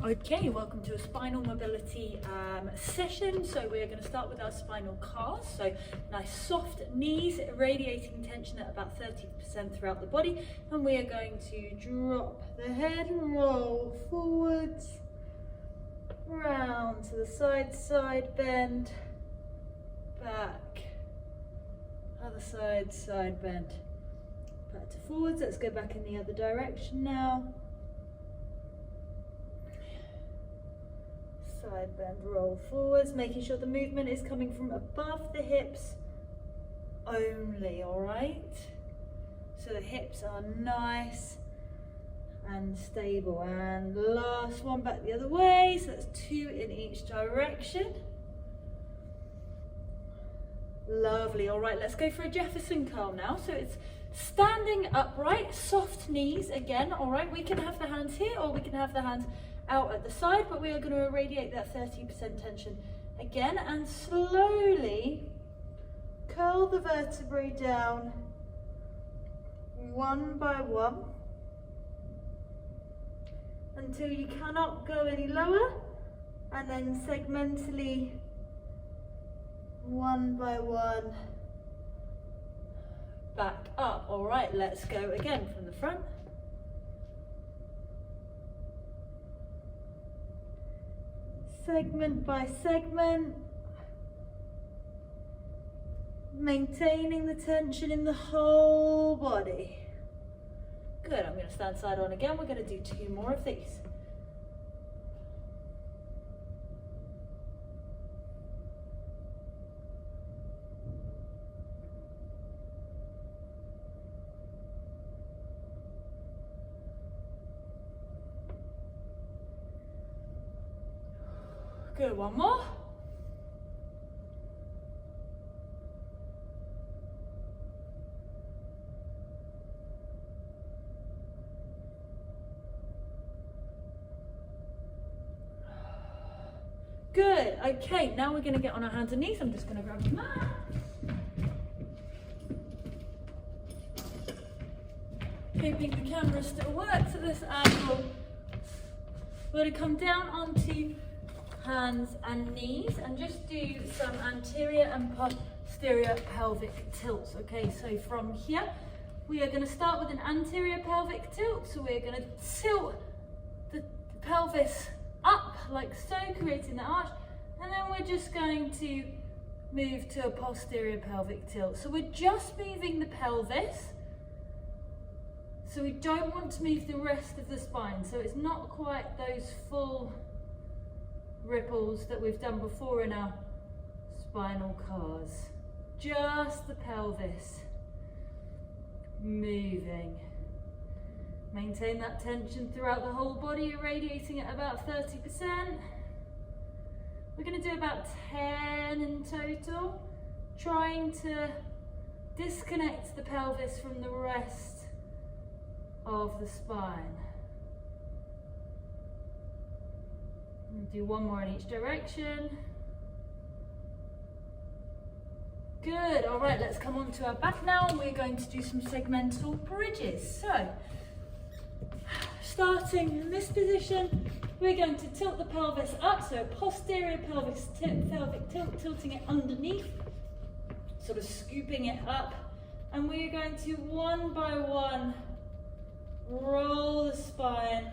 Okay, welcome to a spinal mobility session. So we're going to start with our spinal calves. So nice soft knees, radiating tension at about 30% throughout the body. And we are going to drop the head and roll forwards, round to the side bend, back, other side bend, back to forwards. Let's go back in the other direction now. Side bend, roll forwards, making sure the movement is coming from above the hips only, all right? So the hips are nice and stable. And last one, back the other way. So that's 2 in each direction. Lovely, all right, let's go for a Jefferson curl now. So it's standing upright, soft knees again, all right? We can have the hands here or we can have the hands out at the side, but we are going to irradiate that 30% tension again and slowly curl the vertebrae down one by one until you cannot go any lower, and then segmentally one by one back up. All right, let's go again from the front. Segment by segment, maintaining the tension in the whole body. Good, I'm going to stand side on again. We're going to do 2 more of these. Good, one more. Good, okay, now we're going to get on our hands and knees. I'm just going to grab a mat. Hoping the camera still works at this angle. We're going to come down onto hands and knees and just do some anterior and posterior pelvic tilts. Okay, so from here we are going to start with an anterior pelvic tilt. So we're going to tilt the pelvis up like so, creating the arch, and then we're just going to move to a posterior pelvic tilt. So we're just moving the pelvis, so we don't want to move the rest of the spine, so it's not quite those full ripples that we've done before in our spinal calves. Just the pelvis moving. Maintain that tension throughout the whole body, irradiating at about 30%. We're going to do about 10 in total, trying to disconnect the pelvis from the rest of the spine. Do 1 more in each direction. Good, all right, let's come on to our back now, and we're going to do some segmental bridges. So, starting in this position, we're going to tilt the pelvis up, so posterior pelvic tilt, tilting it underneath, sort of scooping it up, and we're going to 1 by 1 roll the spine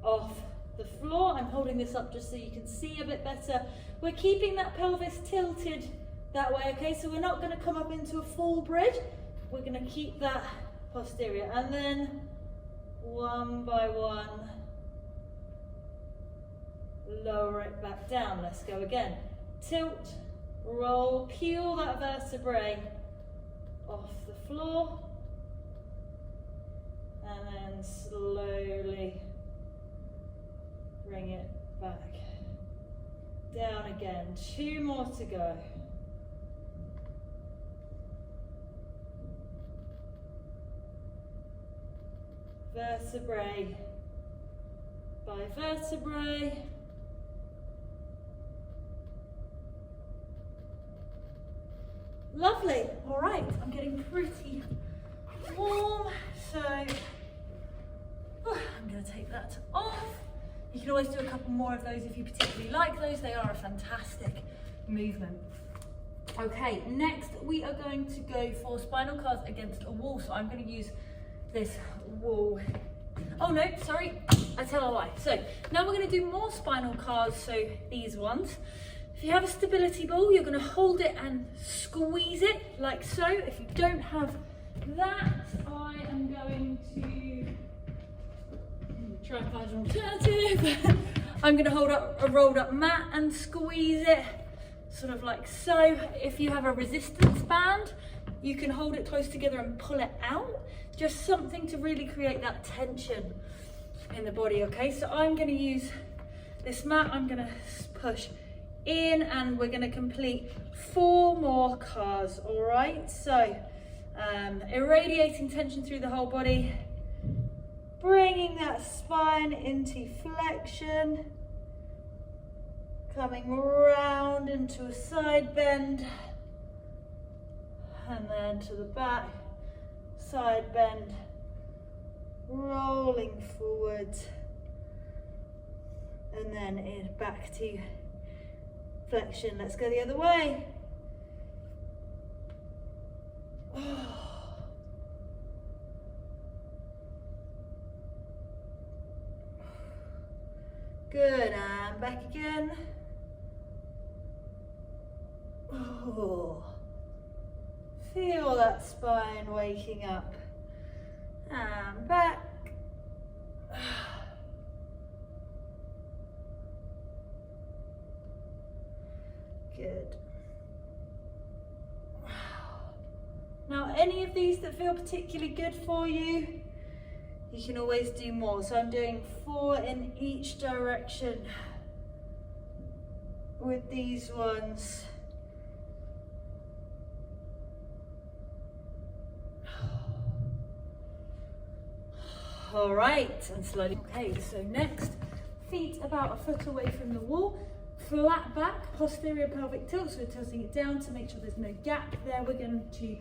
off the floor. I'm holding this up just so you can see a bit better. We're keeping that pelvis tilted that way, okay? So we're not going to come up into a full bridge. We're going to keep that posterior, and then 1 by 1 lower it back down. Let's go again. Tilt, roll, peel that vertebrae off the floor, and then slowly bring it back down again. 2 more to go. Vertebrae by vertebrae. Lovely. All right, I'm getting pretty warm, so I'm going to take that off. You can always do a couple more of those if you particularly like those. They are a fantastic movement. Okay, next we are going to go for spinal cards against a wall. So I'm going to use this wall. Oh no, sorry, I tell a lie. So now we're going to do more spinal cards, so these ones. If you have a stability ball, you're going to hold it and squeeze it like so. If you don't have that, I am going to try and find an alternative. I'm going to hold up a rolled up mat and squeeze it, sort of like so. If you have a resistance band, you can hold it close together and pull it out. Just something to really create that tension in the body, okay? So I'm going to use this mat, I'm going to push in, and we're going to complete 4 more cars, all right? So irradiating tension through the whole body, bringing that spine into flexion, coming round into a side bend, and then to the back, side bend, rolling forwards, and then back to flexion. Let's go the other way. Good, and back again. Feel that spine waking up. And back. Good. Now, any of these that feel particularly good for you, you can always do more. So I'm doing 4 in each direction with these ones. All right, and slowly. Okay, so next, feet about a foot away from the wall, flat back, posterior pelvic tilt, so we're tilting it down to make sure there's no gap there. We're going to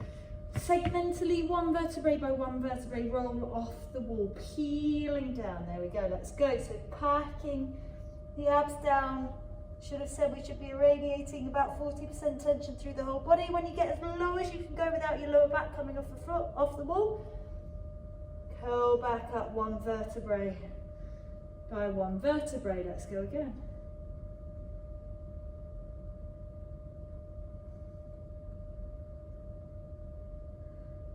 segmentally, 1 vertebrae by 1 vertebrae, roll off the wall, peeling down. There we go, let's go. So packing the abs down. Should have said we should be irradiating about 40% tension through the whole body. When you get as low as you can go without your lower back coming off the floor, off the wall, curl back up 1 vertebrae by 1 vertebrae. Let's go again.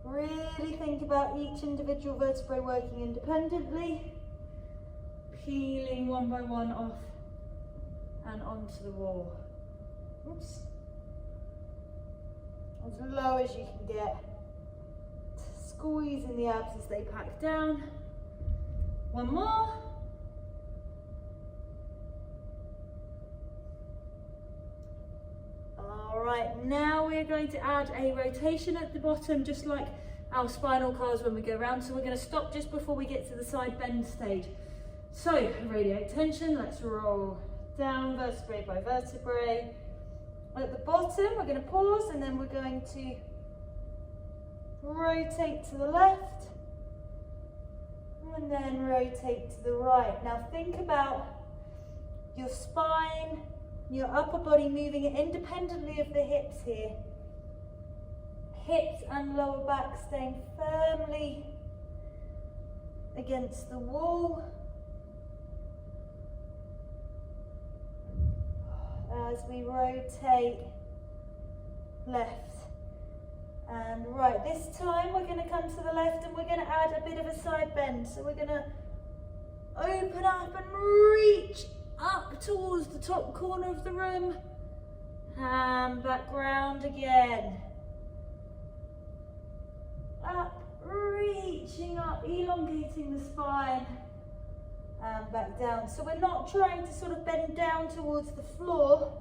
Really think about each individual vertebrae working independently, peeling 1 by 1 off and onto the wall. Oops. As low as you can get. Squeezing the abs as they pack down. 1 more. All right, now we're going to add a rotation at the bottom, just like our spinal cards when we go around. So we're going to stop just before we get to the side bend stage. So irradiate tension, let's roll down vertebrae by vertebrae. At the bottom, we're going to pause, and then we're going to rotate to the left, and then rotate to the right. Now think about your spine, your upper body moving independently of the hips here. Hips and lower back staying firmly against the wall. As we rotate left and right. This time we're going to come to the left and we're going to add a bit of a side bend. So we're going to open up and reach up towards the top corner of the room, and back round again. Up, reaching up, elongating the spine, and back down. So we're not trying to sort of bend down towards the floor.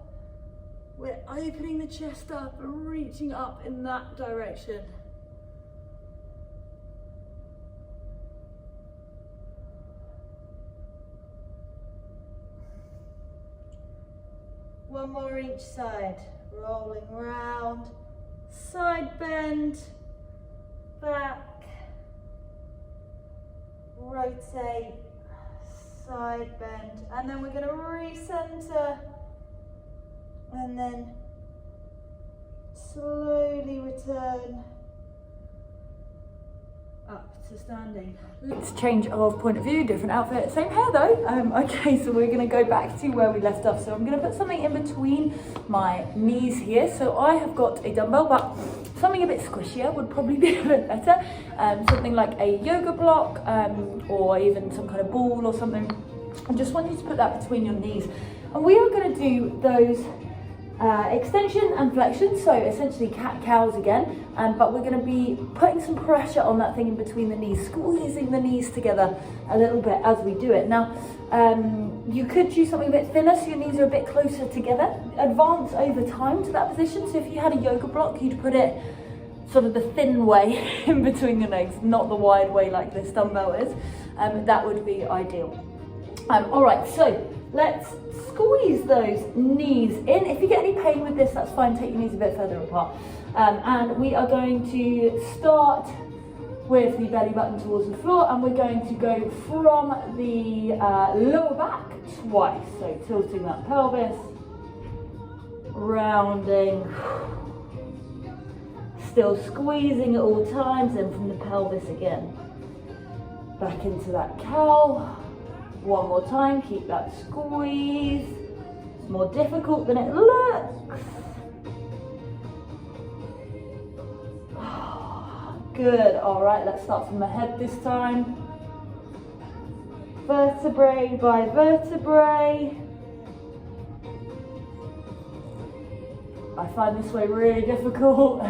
We're opening the chest up and reaching up in that direction. One more each side, rolling round, side bend, back, rotate, side bend, and then we're going to recenter and then slowly return up to standing. Let's change of point of view, different outfit, same hair though. Okay, so we're going to go back to where we left off. So I'm going to put something in between my knees here. So I have got a dumbbell, but something a bit squishier would probably be a bit better. Something like a yoga block or even some kind of ball or something. I just want you to put that between your knees. And we are going to do those extension and flexion, so essentially cat-cows again, but we're going to be putting some pressure on that thing in between the knees, squeezing the knees together a little bit as we do it. Now, you could choose something a bit thinner so your knees are a bit closer together. Advance over time to that position, so if you had a yoga block, you'd put it sort of the thin way in between your legs, not the wide way like this dumbbell is. That would be ideal. All right, so let's squeeze those knees in. If you get any pain with this, that's fine. Take your knees a bit further apart. And we are going to start with the belly button towards the floor, and we're going to go from the lower back twice. So tilting that pelvis, rounding, still squeezing at all times, and from the pelvis again. Back into that cow. One more time, keep that squeeze. It's more difficult than it looks. Good, all right, let's start from the head this time. Vertebrae by vertebrae. I find this way really difficult.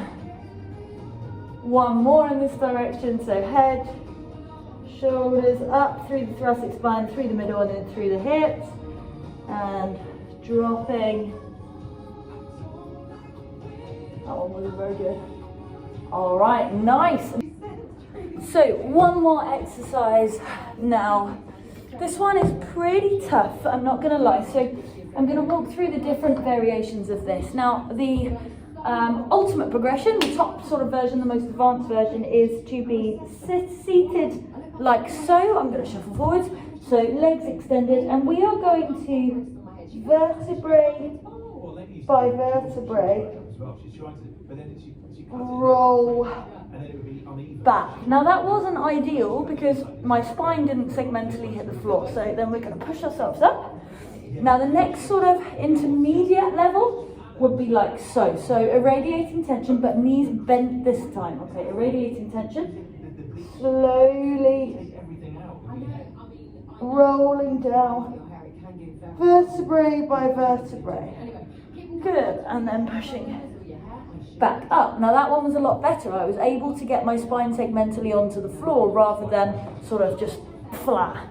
One more in this direction, so head, shoulders up through the thoracic spine, through the middle and then through the hips, and dropping. That one wasn't very good. All right, nice. So one more exercise now. This one is pretty tough, I'm not gonna lie. So I'm gonna walk through the different variations of this. Now the ultimate progression, the top sort of version, the most advanced version, is to be seated like so. I'm going to shuffle forwards, so legs extended, and we are going to vertebrae by vertebrae roll back. Now that wasn't ideal because my spine didn't segmentally hit the floor, so then we're going to push ourselves up. Now the next sort of intermediate level would be like so. So irradiating tension, but knees bent this time. Okay, irradiating tension. Slowly rolling down, vertebrae by vertebrae. Good, and then pushing back up. Now that one was a lot better. I was able to get my spine segmentally onto the floor rather than sort of just flat.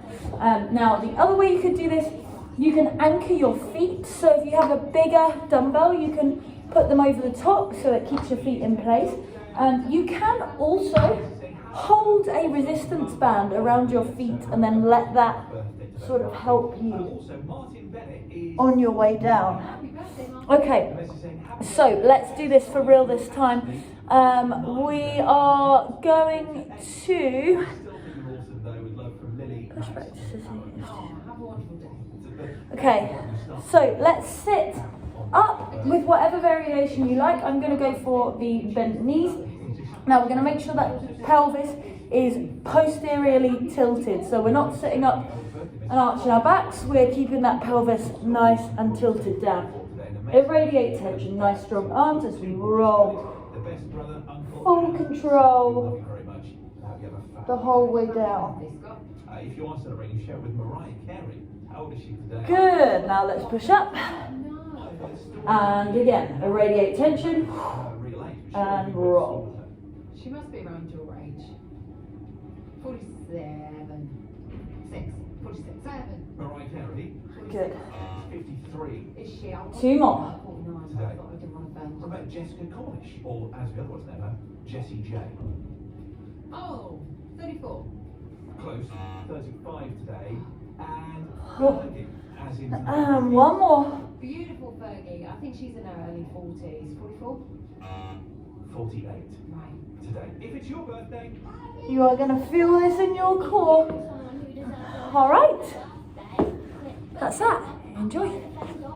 Now the other way you could do this, you can anchor your feet. So if you have a bigger dumbbell, you can put them over the top so it keeps your feet in place. You can also hold a resistance band around your feet and then let that sort of help you on your way down. Okay, so let's do this for real this time. We are going to push back to sitting. Okay, so let's sit up with whatever variation you like. I'm going to go for the bent knees. Now we're going to make sure that pelvis is posteriorly tilted. So we're not sitting up and arching our backs. We're keeping that pelvis nice and tilted down. Irradiate tension, nice strong arms as we roll. Full control the whole way down. If you are celebrating, share it with Mariah Carey. How old is she today? Good, now let's push up. And again, irradiate tension and roll. She must be around your age. 47, 6, 46, 7. Mariah Carey. Good. 53. Is she? Two more. Today. What about Jessica Cornish, or as the other ones know her, Jessie J? Oh, 34. Close. 35 today. And Oh. Fergie, as in One more. Beautiful Fergie. I think she's in her early 40s. 44? 48 Right. today. If it's your birthday, You are going to feel this in your core. All right. that's that. Enjoy.